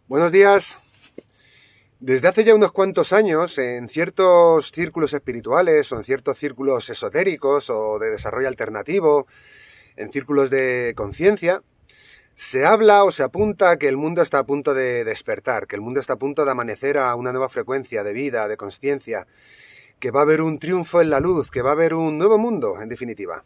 Buenos días. Desde hace ya unos cuantos años, en ciertos círculos espirituales o en ciertos círculos esotéricos o de desarrollo alternativo, en círculos de conciencia, se habla o se apunta a que el mundo está a punto de despertar, que el mundo está a punto de amanecer a una nueva frecuencia de vida, de consciencia, que va a haber un triunfo en la luz, que va a haber un nuevo mundo, en definitiva.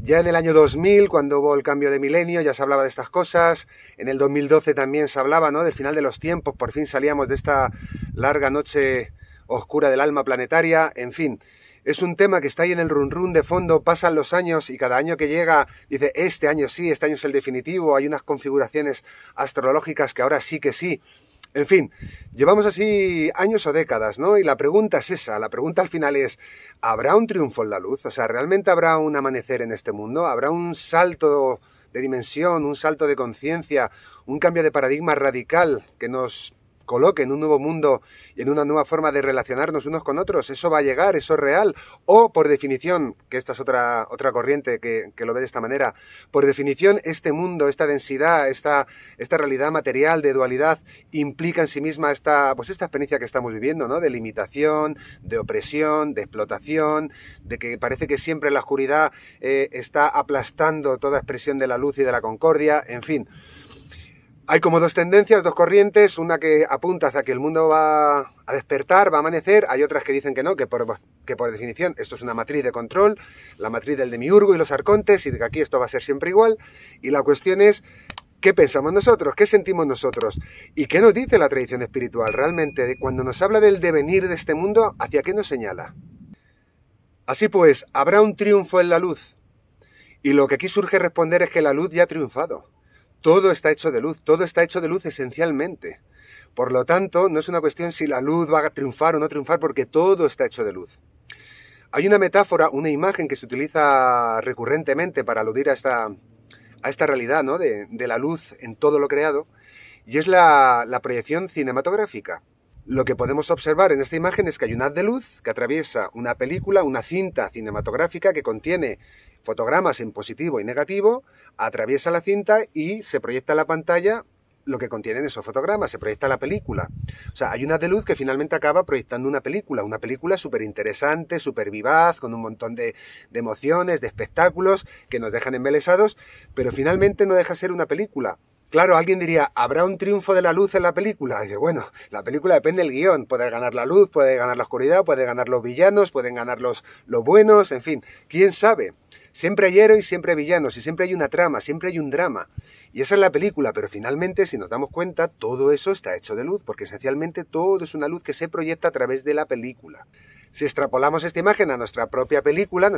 Ya en el año 2000, cuando hubo el cambio de milenio, ya se hablaba de estas cosas. En el 2012 también se hablaba, ¿no?, del final de los tiempos. Por fin salíamos de esta larga noche oscura del alma planetaria. En fin, es un tema que está ahí en el run run de fondo. Pasan los años y cada año que llega dice, este año sí, este año es el definitivo. Hay unas configuraciones astrológicas que ahora sí que sí. En fin, llevamos así años o décadas, ¿no? Y la pregunta es esa, la pregunta al final es, ¿habrá un triunfo en la luz? O sea, ¿realmente habrá un amanecer en este mundo? ¿Habrá un salto de dimensión, un salto de conciencia, un cambio de paradigma radical que nos coloque en un nuevo mundo y en una nueva forma de relacionarnos unos con otros? ¿Eso va a llegar? ¿Eso es real? O, por definición, que esta es otra corriente que lo ve de esta manera, por definición, este mundo, esta densidad, esta realidad material de dualidad implica en sí misma esta experiencia que estamos viviendo, ¿no?, de limitación, de opresión, de explotación, de que parece que siempre la oscuridad está aplastando toda expresión de la luz y de la concordia, en fin. Hay como dos tendencias, dos corrientes, una que apunta hacia que el mundo va a despertar, va a amanecer, hay otras que dicen que no, que por definición esto es una matriz de control, la matriz del demiurgo y los arcontes, y de que aquí esto va a ser siempre igual, y la cuestión es, ¿qué pensamos nosotros? ¿Qué sentimos nosotros? ¿Y qué nos dice la tradición espiritual realmente? Cuando nos habla del devenir de este mundo, ¿hacia qué nos señala? Así pues, ¿habrá un triunfo en la luz? Y lo que aquí surge responder es que la luz ya ha triunfado. Todo está hecho de luz esencialmente. Por lo tanto, no es una cuestión si la luz va a triunfar o no triunfar, porque todo está hecho de luz. Hay una metáfora, una imagen que se utiliza recurrentemente para aludir a esta realidad, ¿no?, de la luz en todo lo creado, y es la proyección cinematográfica. Lo que podemos observar en esta imagen es que hay un haz de luz que atraviesa una película, una cinta cinematográfica que contiene fotogramas en positivo y negativo, atraviesa la cinta y se proyecta en la pantalla lo que contienen esos fotogramas, se proyecta la película. O sea, hay un haz de luz que finalmente acaba proyectando una película súper interesante, súper vivaz, con un montón de emociones, de espectáculos que nos dejan embelesados, pero finalmente no deja ser una película. Claro, alguien diría, ¿habrá un triunfo de la luz en la película? Y dice, bueno, la película depende del guión. Puede ganar la luz, puede ganar la oscuridad, puede ganar los villanos, pueden ganar los buenos, en fin, ¿quién sabe? Siempre hay héroes, siempre hay villanos, y siempre hay una trama, siempre hay un drama. Y esa es la película, pero finalmente, si nos damos cuenta, todo eso está hecho de luz, porque esencialmente todo es una luz que se proyecta a través de la película. Si extrapolamos esta imagen a nuestra propia película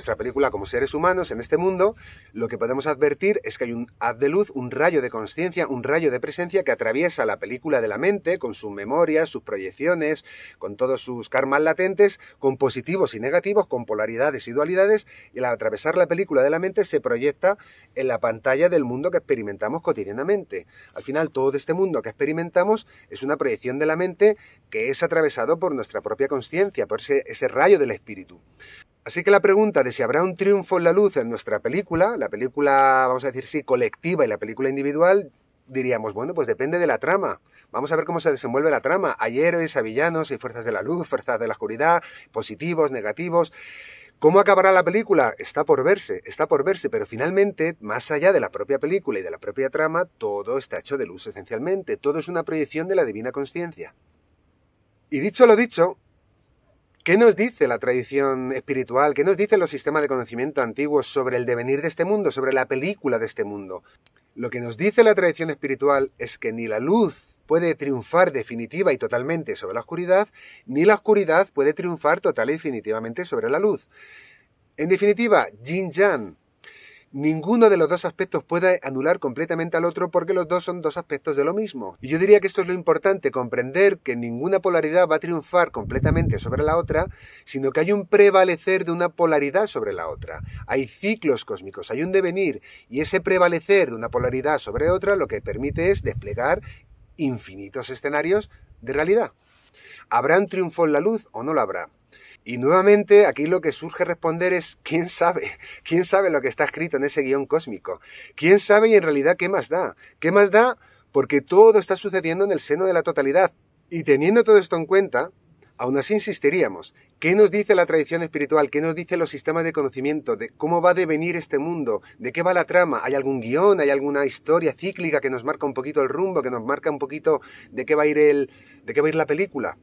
como seres humanos en este mundo, lo que podemos advertir es que hay un haz de luz, un rayo de conciencia, un rayo de presencia que atraviesa la película de la mente con sus memorias, sus proyecciones, con todos sus karmas latentes, con positivos y negativos, con polaridades y dualidades, y al atravesar la película de la mente se proyecta en la pantalla del mundo que experimentamos cotidianamente. Al final, todo este mundo que experimentamos es una proyección de la mente que es atravesado por nuestra propia conciencia, por ese rayo del espíritu. Así que la pregunta de si habrá un triunfo en la luz en nuestra película, la película, vamos a decir sí, colectiva y la película individual, diríamos, bueno, pues depende de la trama. Vamos a ver cómo se desenvuelve la trama. Hay héroes, hay villanos, hay fuerzas de la luz, fuerzas de la oscuridad, positivos, negativos. ¿Cómo acabará la película? Está por verse, pero finalmente, más allá de la propia película y de la propia trama, todo está hecho de luz esencialmente. Todo es una proyección de la divina consciencia. Y dicho lo dicho, ¿qué nos dice la tradición espiritual? ¿Qué nos dicen los sistemas de conocimiento antiguos sobre el devenir de este mundo, sobre la película de este mundo? Lo que nos dice la tradición espiritual es que ni la luz puede triunfar definitiva y totalmente sobre la oscuridad, ni la oscuridad puede triunfar total y definitivamente sobre la luz. En definitiva, yin-yang. Ninguno de los dos aspectos puede anular completamente al otro porque los dos son dos aspectos de lo mismo. Y yo diría que esto es lo importante, comprender que ninguna polaridad va a triunfar completamente sobre la otra, sino que hay un prevalecer de una polaridad sobre la otra. Hay ciclos cósmicos, hay un devenir, y ese prevalecer de una polaridad sobre otra lo que permite es desplegar infinitos escenarios de realidad. ¿Habrá un triunfo en la luz o no lo habrá? Y nuevamente aquí lo que surge responder es ¿quién sabe? ¿Quién sabe lo que está escrito en ese guión cósmico? ¿Quién sabe y en realidad qué más da? ¿Qué más da? porque todo está sucediendo en el seno de la totalidad. Y teniendo todo esto en cuenta, aún así insistiríamos. ¿Qué nos dice la tradición espiritual? ¿Qué nos dicen los sistemas de conocimiento? ¿De cómo va a devenir este mundo? ¿De qué va la trama? ¿Hay algún guión? ¿Hay alguna historia cíclica que nos marca un poquito el rumbo? ¿Que nos marca un poquito de qué va a ir la película?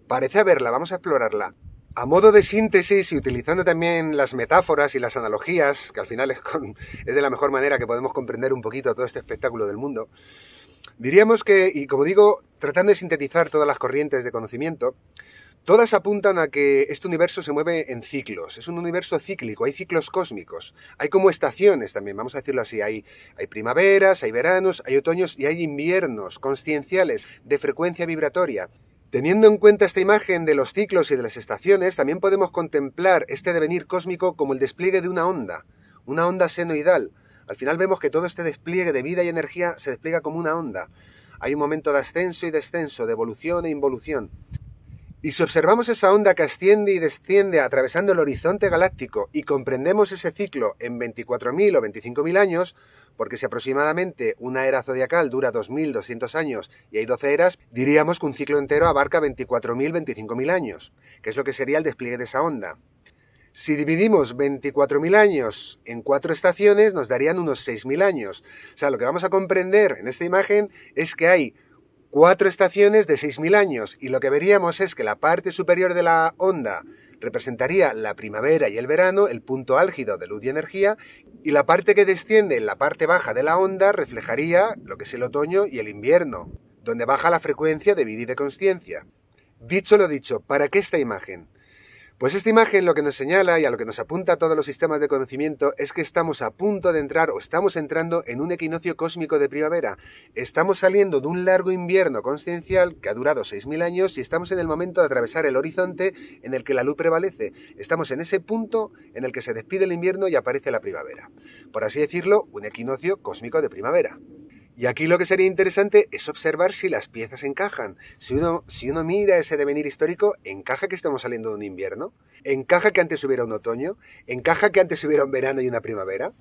Parece haberla, vamos a explorarla. A modo de síntesis y utilizando también las metáforas y las analogías, que al final es de la mejor manera que podemos comprender un poquito todo este espectáculo del mundo, diríamos que, y como digo, tratando de sintetizar todas las corrientes de conocimiento, todas apuntan a que este universo se mueve en ciclos, es un universo cíclico, hay ciclos cósmicos, hay como estaciones también, vamos a decirlo así, hay primaveras, hay veranos, hay otoños y hay inviernos conscienciales de frecuencia vibratoria. Teniendo en cuenta esta imagen de los ciclos y de las estaciones, también podemos contemplar este devenir cósmico como el despliegue de una onda senoidal. Al final vemos que todo este despliegue de vida y energía se despliega como una onda. Hay un momento de ascenso y descenso, de evolución e involución. Y si observamos esa onda que asciende y desciende atravesando el horizonte galáctico y comprendemos ese ciclo en 24.000 o 25.000 años, porque si aproximadamente una era zodiacal dura 2.200 años y hay 12 eras, diríamos que un ciclo entero abarca 24.000, 25.000 años, que es lo que sería el despliegue de esa onda. Si dividimos 24.000 años en 4 estaciones, nos darían unos 6.000 años. O sea, lo que vamos a comprender en esta imagen es que hay 4 estaciones de 6.000 años y lo que veríamos es que la parte superior de la onda representaría la primavera y el verano, el punto álgido de luz y energía, y la parte que desciende en la parte baja de la onda reflejaría lo que es el otoño y el invierno, donde baja la frecuencia de vida y de consciencia. Dicho lo dicho, ¿para qué esta imagen? Pues esta imagen lo que nos señala y a lo que nos apunta a todos los sistemas de conocimiento es que estamos a punto de entrar o estamos entrando en un equinoccio cósmico de primavera. Estamos saliendo de un largo invierno consciencial que ha durado 6.000 años y estamos en el momento de atravesar el horizonte en el que la luz prevalece. Estamos en ese punto en el que se despide el invierno y aparece la primavera. Por así decirlo, un equinoccio cósmico de primavera. Y aquí lo que sería interesante es observar si las piezas encajan. Si uno mira ese devenir histórico, ¿encaja que estamos saliendo de un invierno? ¿Encaja que antes hubiera un otoño? ¿Encaja que antes hubiera un verano y una primavera?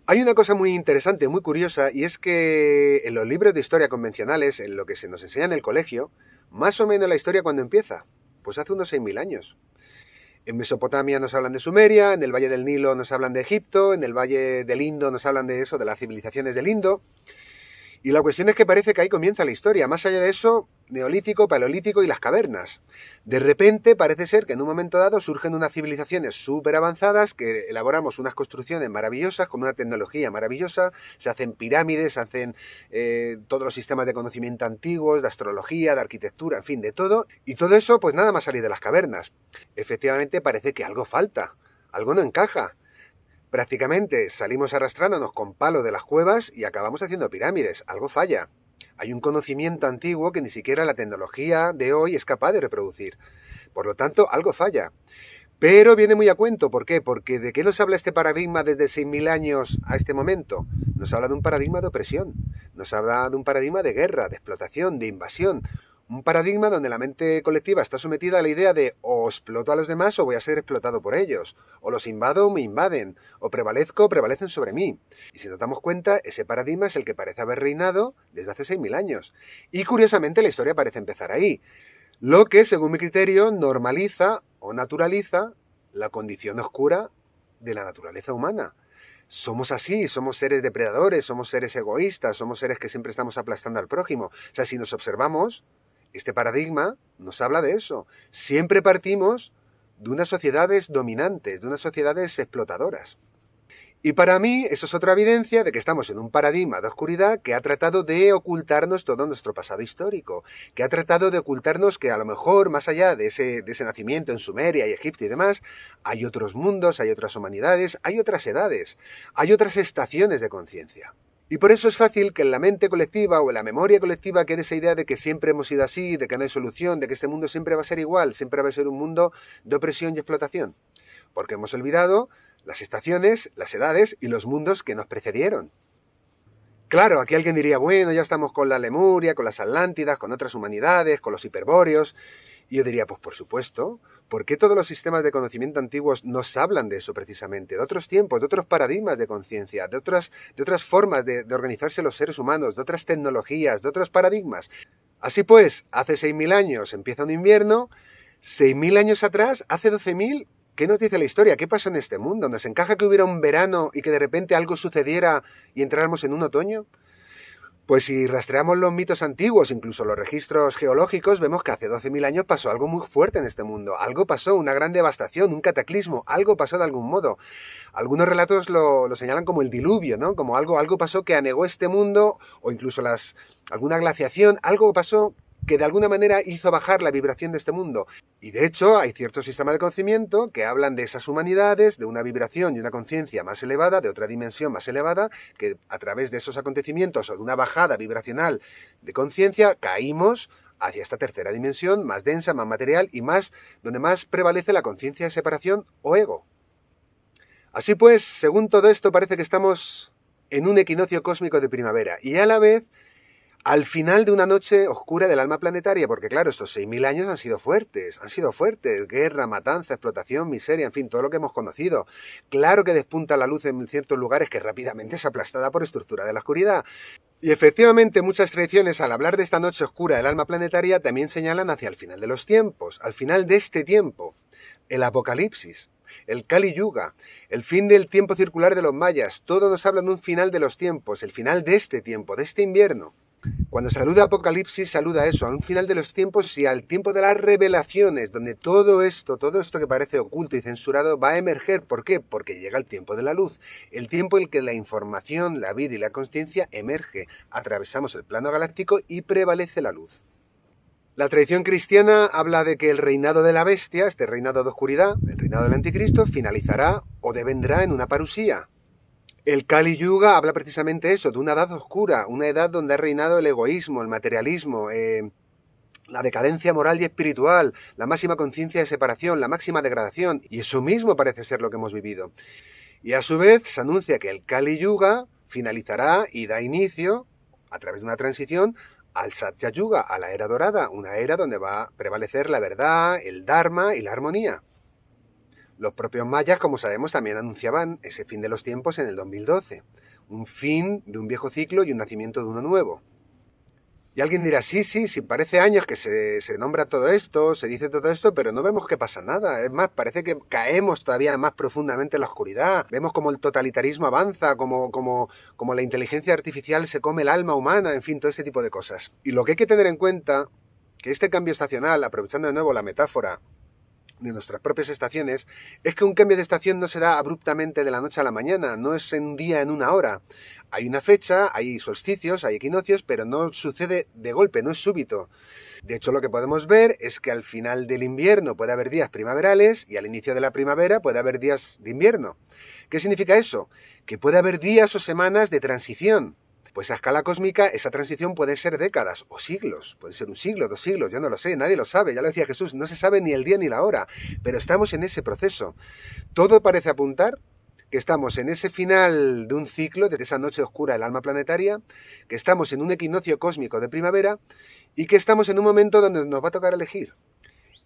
Hay una cosa muy interesante, muy curiosa, y es que en los libros de historia convencionales, en lo que se nos enseña en el colegio, más o menos la historia ¿cuándo empieza? Pues hace unos 6.000 años. En Mesopotamia nos hablan de Sumeria, en el Valle del Nilo nos hablan de Egipto, en el Valle del Indo nos hablan de eso, de las civilizaciones del Indo. Y la cuestión es que parece que ahí comienza la historia. Más allá de eso, Neolítico, Paleolítico y las cavernas. De repente parece ser que en un momento dado surgen unas civilizaciones súper avanzadas que elaboramos unas construcciones maravillosas con una tecnología maravillosa, se hacen pirámides, se hacen todos los sistemas de conocimiento antiguos, de astrología, de arquitectura, en fin, de todo. Y todo eso pues nada más salir de las cavernas. Efectivamente parece que algo falta, algo no encaja. Prácticamente salimos arrastrándonos con palos de las cuevas y acabamos haciendo pirámides. Algo falla. Hay un conocimiento antiguo que ni siquiera la tecnología de hoy es capaz de reproducir. Por lo tanto, algo falla. Pero viene muy a cuento. ¿Por qué? Porque ¿de qué nos habla este paradigma desde 6.000 años a este momento? Nos habla de un paradigma de opresión. Nos habla de un paradigma de guerra, de explotación, de invasión. Un paradigma donde la mente colectiva está sometida a la idea de o exploto a los demás o voy a ser explotado por ellos, o los invado o me invaden, o prevalezco o prevalecen sobre mí. Y si nos damos cuenta, ese paradigma es el que parece haber reinado desde hace 6.000 años. Y curiosamente la historia parece empezar ahí, lo que, según mi criterio, normaliza o naturaliza la condición oscura de la naturaleza humana. Somos así, somos seres depredadores, somos seres egoístas, somos seres que siempre estamos aplastando al prójimo. O sea, si nos observamos, este paradigma nos habla de eso. Siempre partimos de unas sociedades dominantes, de unas sociedades explotadoras. Y para mí eso es otra evidencia de que estamos en un paradigma de oscuridad que ha tratado de ocultarnos todo nuestro pasado histórico, que ha tratado de ocultarnos que a lo mejor más allá de ese nacimiento en Sumeria y Egipto y demás, hay otros mundos, hay otras humanidades, hay otras edades, hay otras estaciones de conciencia. Y por eso es fácil que en la mente colectiva o en la memoria colectiva quede esa idea de que siempre hemos sido así, de que no hay solución, de que este mundo siempre va a ser igual, siempre va a ser un mundo de opresión y explotación. Porque hemos olvidado las estaciones, las edades y los mundos que nos precedieron. Claro, aquí alguien diría, bueno, ya estamos con la Lemuria, con las Atlántidas, con otras humanidades, con los hiperbóreos. Y yo diría, pues por supuesto. ¿Por qué todos los sistemas de conocimiento antiguos nos hablan de eso precisamente? De otros tiempos, de otros paradigmas de conciencia, de otras formas de organizarse los seres humanos, de otras tecnologías, de otros paradigmas. Así pues, hace 6.000 años empieza un invierno, 6.000 años atrás, hace 12.000, ¿qué nos dice la historia? ¿Qué pasó en este mundo? ¿Nos encaja que hubiera un verano y que de repente algo sucediera y entráramos en un otoño? Pues si rastreamos los mitos antiguos, incluso los registros geológicos, vemos que hace 12.000 años pasó algo muy fuerte en este mundo. Algo pasó, una gran devastación, un cataclismo, algo pasó de algún modo. Algunos relatos lo señalan como el diluvio, ¿no? Como algo pasó que anegó este mundo, o incluso alguna glaciación, algo pasó que de alguna manera hizo bajar la vibración de este mundo. Y de hecho hay ciertos sistemas de conocimiento que hablan de esas humanidades, de una vibración y una conciencia más elevada, de otra dimensión más elevada, que a través de esos acontecimientos o de una bajada vibracional de conciencia caímos hacia esta tercera dimensión, más densa, más material y donde más prevalece la conciencia de separación o ego. Así pues, según todo esto, parece que estamos en un equinoccio cósmico de primavera y a la vez al final de una noche oscura del alma planetaria, porque claro, estos 6.000 años han sido fuertes, guerra, matanza, explotación, miseria, en fin, todo lo que hemos conocido. Claro que despunta la luz en ciertos lugares que rápidamente es aplastada por estructura de la oscuridad. Y efectivamente muchas tradiciones al hablar de esta noche oscura del alma planetaria también señalan hacia el final de los tiempos, al final de este tiempo, el apocalipsis. El Kali Yuga, el fin del tiempo circular de los mayas, todo nos habla de un final de los tiempos, el final de este tiempo, de este invierno. Cuando saluda Apocalipsis, saluda eso, a un final de los tiempos y al tiempo de las revelaciones, donde todo esto que parece oculto y censurado va a emerger. ¿Por qué? Porque llega el tiempo de la luz, el tiempo en que la información, la vida y la consciencia emerge. Atravesamos el plano galáctico y prevalece la luz. La tradición cristiana habla de que el reinado de la bestia, este reinado de oscuridad, el reinado del anticristo, finalizará o devendrá en una parusía. El Kali Yuga habla precisamente eso, de una edad oscura, una edad donde ha reinado el egoísmo, el materialismo, la decadencia moral y espiritual, la máxima conciencia de separación, la máxima degradación, y eso mismo parece ser lo que hemos vivido. Y a su vez se anuncia que el Kali Yuga finalizará y da inicio, a través de una transición, al Satya Yuga, a la era dorada, una era donde va a prevalecer la verdad, el Dharma y la armonía. Los propios mayas, como sabemos, también anunciaban ese fin de los tiempos en el 2012. Un fin de un viejo ciclo y un nacimiento de uno nuevo. Y alguien dirá, sí, parece años que se nombra todo esto, se dice todo esto, pero no vemos que pasa nada. Es más, parece que caemos todavía más profundamente en la oscuridad. Vemos como el totalitarismo avanza, como la inteligencia artificial se come el alma humana, en fin, todo este tipo de cosas. Y lo que hay que tener en cuenta, que este cambio estacional, aprovechando de nuevo la metáfora de nuestras propias estaciones, es que un cambio de estación no se da abruptamente de la noche a la mañana, no es en un día, en una hora. Hay una fecha, hay solsticios, hay equinoccios, pero no sucede de golpe, no es súbito. De hecho, lo que podemos ver es que al final del invierno puede haber días primaverales y al inicio de la primavera puede haber días de invierno. ¿Qué significa eso? Que puede haber días o semanas de transición. Pues a escala cósmica esa transición puede ser décadas o siglos, puede ser un siglo, 2 siglos, yo no lo sé, nadie lo sabe, ya lo decía Jesús, no se sabe ni el día ni la hora, pero estamos en ese proceso. Todo parece apuntar que estamos en ese final de un ciclo, de esa noche oscura del alma planetaria, que estamos en un equinoccio cósmico de primavera y que estamos en un momento donde nos va a tocar elegir.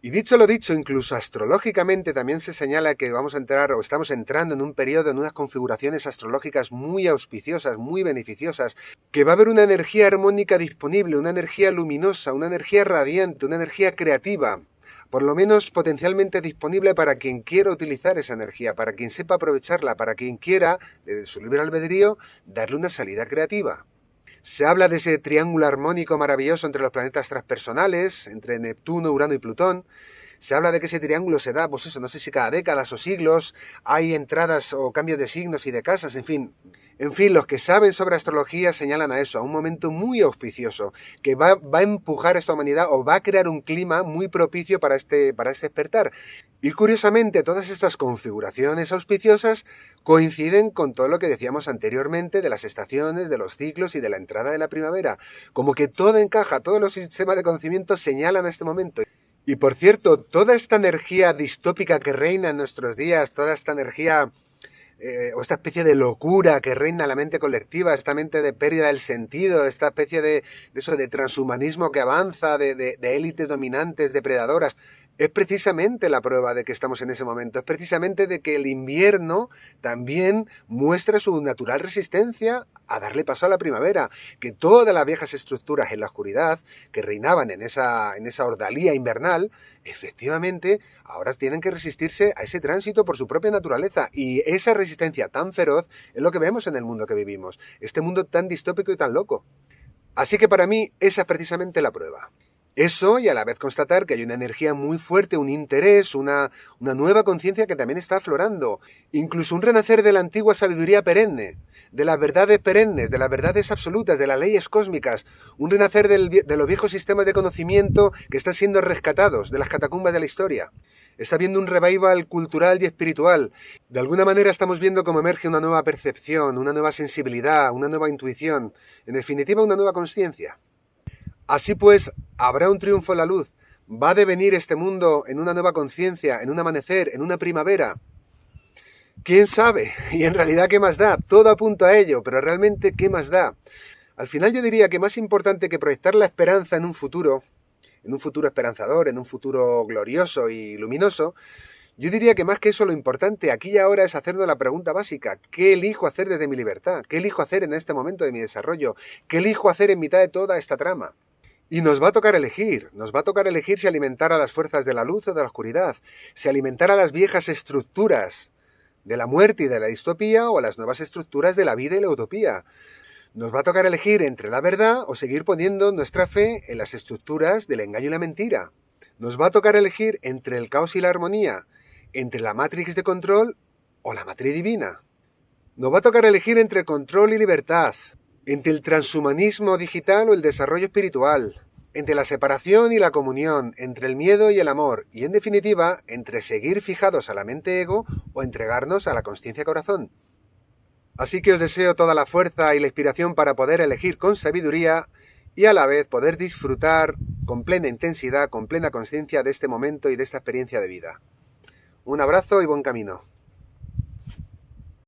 Y dicho lo dicho, incluso astrológicamente también se señala que vamos a entrar o estamos entrando en un periodo, en unas configuraciones astrológicas muy auspiciosas, muy beneficiosas, que va a haber una energía armónica disponible, una energía luminosa, una energía radiante, una energía creativa, por lo menos potencialmente disponible para quien quiera utilizar esa energía, para quien sepa aprovecharla, para quien quiera, de su libre albedrío, darle una salida creativa. Se habla de ese triángulo armónico maravilloso entre los planetas transpersonales, entre Neptuno, Urano y Plutón. Se habla de que ese triángulo se da, pues eso, no sé si cada décadas o siglos, hay entradas o cambios de signos y de casas, en fin. En fin, los que saben sobre astrología señalan a eso, a un momento muy auspicioso, que va a empujar a esta humanidad o va a crear un clima muy propicio para este despertar. Y curiosamente, todas estas configuraciones auspiciosas coinciden con todo lo que decíamos anteriormente de las estaciones, de los ciclos y de la entrada de la primavera. Como que todo encaja, todos los sistemas de conocimiento señalan a este momento. Y por cierto, toda esta energía distópica que reina en nuestros días, toda esta energía o esta especie de locura que reina en la mente colectiva, esta mente de pérdida del sentido, esta especie de transhumanismo que avanza, de élites dominantes, depredadoras, es precisamente la prueba de que estamos en ese momento, es precisamente de que el invierno también muestra su natural resistencia a darle paso a la primavera, que todas las viejas estructuras en la oscuridad que reinaban en esa ordalía invernal, efectivamente ahora tienen que resistirse a ese tránsito por su propia naturaleza, y esa resistencia tan feroz es lo que vemos en el mundo que vivimos, este mundo tan distópico y tan loco. Así que para mí esa es precisamente la prueba. Eso, y a la vez constatar que hay una energía muy fuerte, un interés, una nueva conciencia que también está aflorando, incluso un renacer de la antigua sabiduría perenne, de las verdades perennes, de las verdades absolutas, de las leyes cósmicas, un renacer de los viejos sistemas de conocimiento que están siendo rescatados de las catacumbas de la historia. Está habiendo un revival cultural y espiritual. De alguna manera estamos viendo cómo emerge una nueva percepción, una nueva sensibilidad, una nueva intuición, en definitiva una nueva conciencia. Así pues, habrá un triunfo en la luz. ¿Va a devenir este mundo en una nueva conciencia, en un amanecer, en una primavera? ¿Quién sabe? Y en realidad, ¿qué más da? Todo apunta a ello, pero realmente, ¿qué más da? Al final yo diría que más importante que proyectar la esperanza en un futuro esperanzador, en un futuro glorioso y luminoso, yo diría que más que eso lo importante aquí y ahora es hacernos la pregunta básica: ¿qué elijo hacer desde mi libertad? ¿Qué elijo hacer en este momento de mi desarrollo? ¿Qué elijo hacer en mitad de toda esta trama? Y nos va a tocar elegir si alimentar a las fuerzas de la luz o de la oscuridad, si alimentar a las viejas estructuras de la muerte y de la distopía o a las nuevas estructuras de la vida y la utopía. Nos va a tocar elegir entre la verdad o seguir poniendo nuestra fe en las estructuras del engaño y la mentira. Nos va a tocar elegir entre el caos y la armonía, entre la Matrix de control o la matriz divina. Nos va a tocar elegir entre control y libertad, entre el transhumanismo digital o el desarrollo espiritual, entre la separación y la comunión, entre el miedo y el amor, y en definitiva, entre seguir fijados a la mente ego o entregarnos a la consciencia corazón. Así que os deseo toda la fuerza y la inspiración para poder elegir con sabiduría y a la vez poder disfrutar con plena intensidad, con plena conciencia de este momento y de esta experiencia de vida. Un abrazo y buen camino.